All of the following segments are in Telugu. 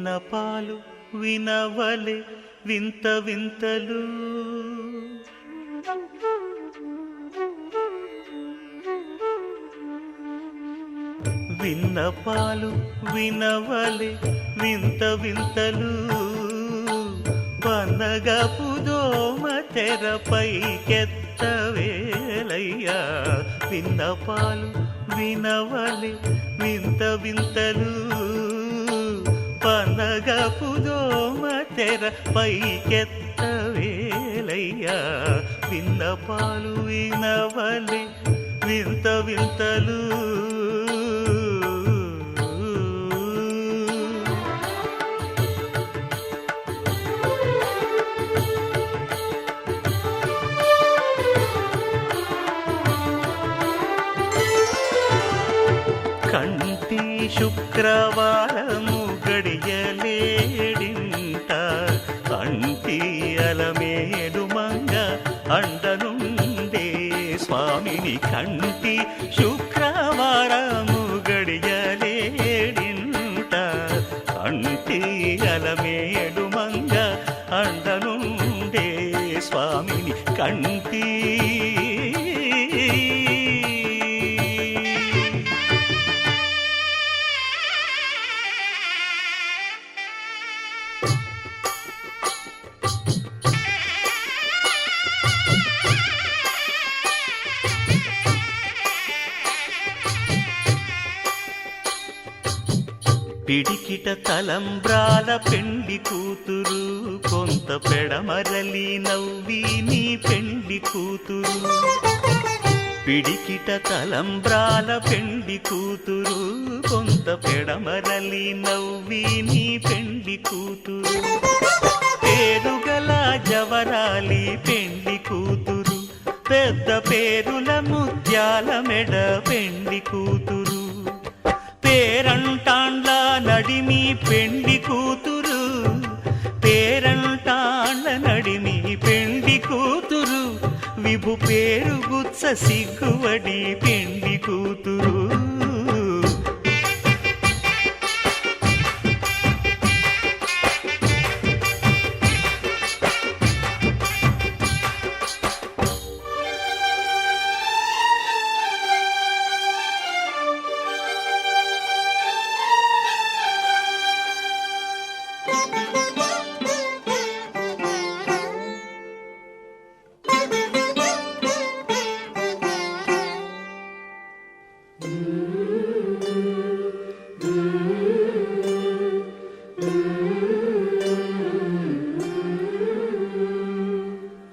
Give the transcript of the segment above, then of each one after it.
విన్నపాలు వినవలె వింత వింతలు విన్నపాలు వినవలె వింత వింతలు వనగపు దోమ తెరపైకెత్తవేలయ్యా విన్నపాలు వినవలె వింత వింతలు వనగపు దోమ తెరపైకెత్తవేలయ్యా విన్నపాలు వినవలె వింత వింతలు కంటి శుక్రవారము గడియలేడింట కంటి అలమేడు మంగ అండనుండే స్వామిని కంటి శుక్రవారము గడియలేడింట కంటి అలమేడు మంగ అండనుండే స్వామిని కంటి పిడికిట తలంబ్రాల పెండి కూతురు కొంత పెడమరలి నవ్వి నీ పెండి కూతురు పిడికిట తలంబ్రాల పెండి కూతురు కొంత పెడమరలి నవ్వి నీ పెండి కూతురు పేరుగల జవరాలి పెండి కూతురు పెద్ద పేరుల ముత్యాల మెడ పెండి కూతురు పేరంటాండ్ల నడిమి పెండి కూతురు పేరంటాండ్ల నడిమి పెండి కూతురు విభు పేరు గుత్స సిగ్గువడి పెండి కూతురు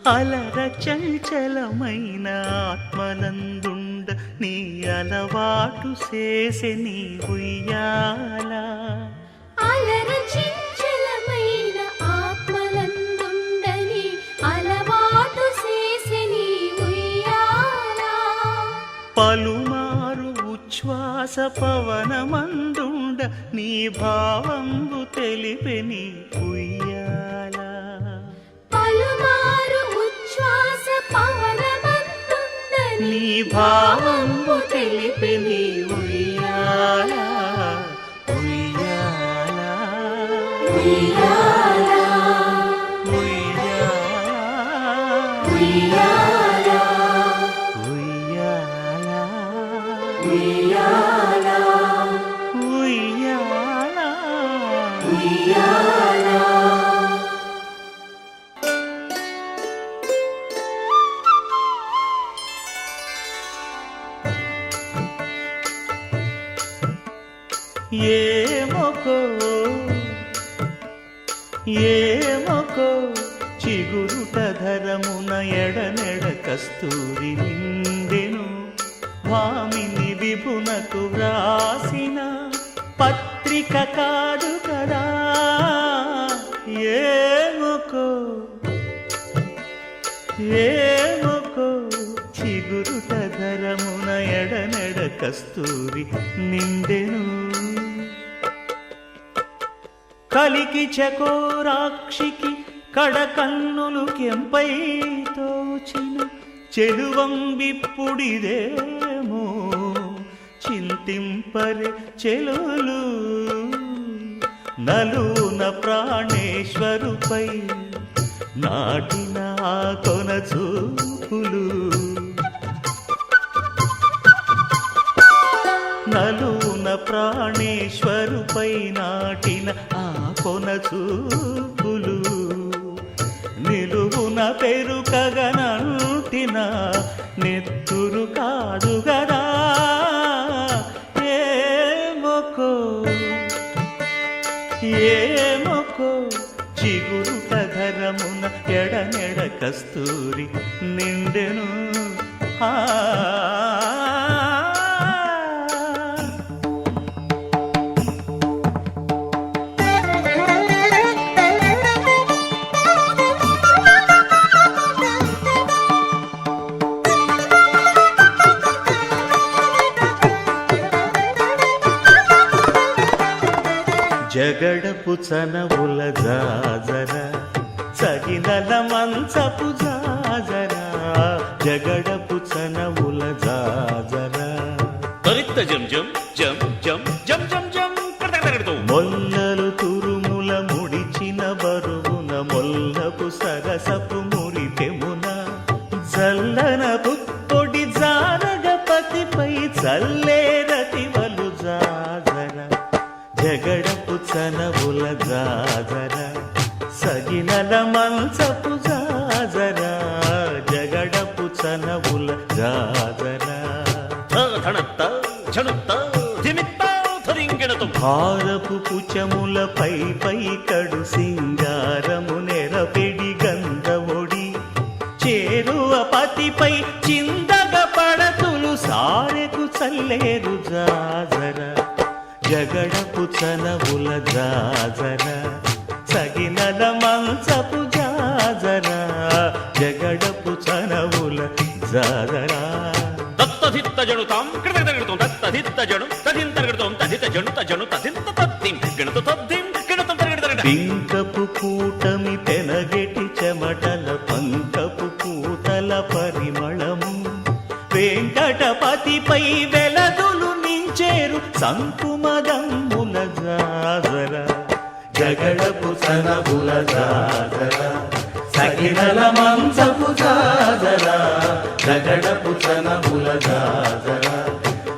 అలర చంచలమైన ఆత్మనందుండ నీ అలవాటు చేసే నీ ఉయ్యాల అలర చంచలమైన ఆత్మనందుండ నీ అలవాటు చేసే నీ ఉయ్యాల పలుమారు ఉచ్ఛ్వాస పవనమందుండ నీ భావంబు తెలిపే నీ ఉయ్యాల పలుమారు ఉచ్ఛ్వాస పవనమందుండ నీ భావంబు తెలిపే నీ ఉయ్యాల ఉయ్యాల ఉయ్యాల ఉయ్యాల ఉయ్యాల ఉయ్యాల ఉయ్యాల ఉయ్యాల ఉయ్యాల ఏమొకో చిగురుట ధరమున ఎడనెడ కస్తూరి నిండెను భామిని విభునకు వ్రాసిన పత్రిక కాదు కదా ఏమొకో చిగురుట ధరమున ఎడనెడ కస్తూరి నిండెను కలికి చకోరాక్షికి కడకన్నులు కెంపై తోచిన చెలువంబిప్పుడిదేమో చింతింపరే చెలులు నలు నలువున ప్రాణేశ్వరుపై నాటిన ఆ కొన చూపులు నలువున ప్రాణేశ్వరుపై నాటిన ఆ కొన చూపులు నిలువున పెరుకగనంటిన నెత్తురు కాదు గదా ఏమొకో చిగురుట ధరమున ఎడనెడ కస్తూరి నిండెను ఆ జగడపు చనవుల జాజర సగినల మంచపు జాజర జగడపు చనవుల జాజర త్వరిత జం జం జం జం జం జం జం కడతగడతూ మొల్లలు తురుముల ముడిచిన బరువున మొల్లపు సరసపు మురిపెమున జల్లన పుప్పొడి జానగపతిపై చల్లేరతివలు జాజర జగడపు చనవుల జాజర సగినల మంచపు జాజర జగడపు చనవుల జాజర ధనత్త జనుత్త ధిమిత్త ధరింగెడతూ భారపు పుచముల పై కడు సింగారము నెరపెడి గంధముడి చేరువ పతిపై చిందగ పడతులు సారెకు చల్లేరు జాజర జగడపు చనవుల జాజర సగినల మంచపు జాజర జగడపు చనవుల జాజర దత్తధిత్త జనుతాం కడతగడతూ దత్తధిత్త జను తదింతగడతూ తదిత జను తజను తదింత తద్దిం గణత తద్దిం గణత తగడతగడ పింకపు కూటమి పెనగెటి చెమటల పంకపు కూతల పరిమళము వెంకటపతిపై వెలదులు నించేరు సంకుమదమ్ముల జాజర జగడపు చనవుల జాజర సగినల మంచపు జాజర జగడపు చనవుల జాజర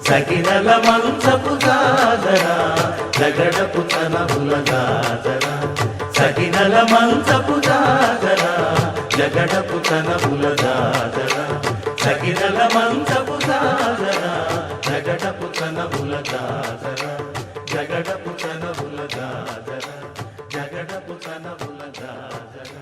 సగినల మంచపు జాజర జగడపు చనవుల జాజర సగినల మంచపు జాజర జగడపు చనవుల జాజర సగినల మంచపు జాజర జగడపు చనవుల జాజర జగడపు చనవుల జాజర జగడపు చనవుల జాజర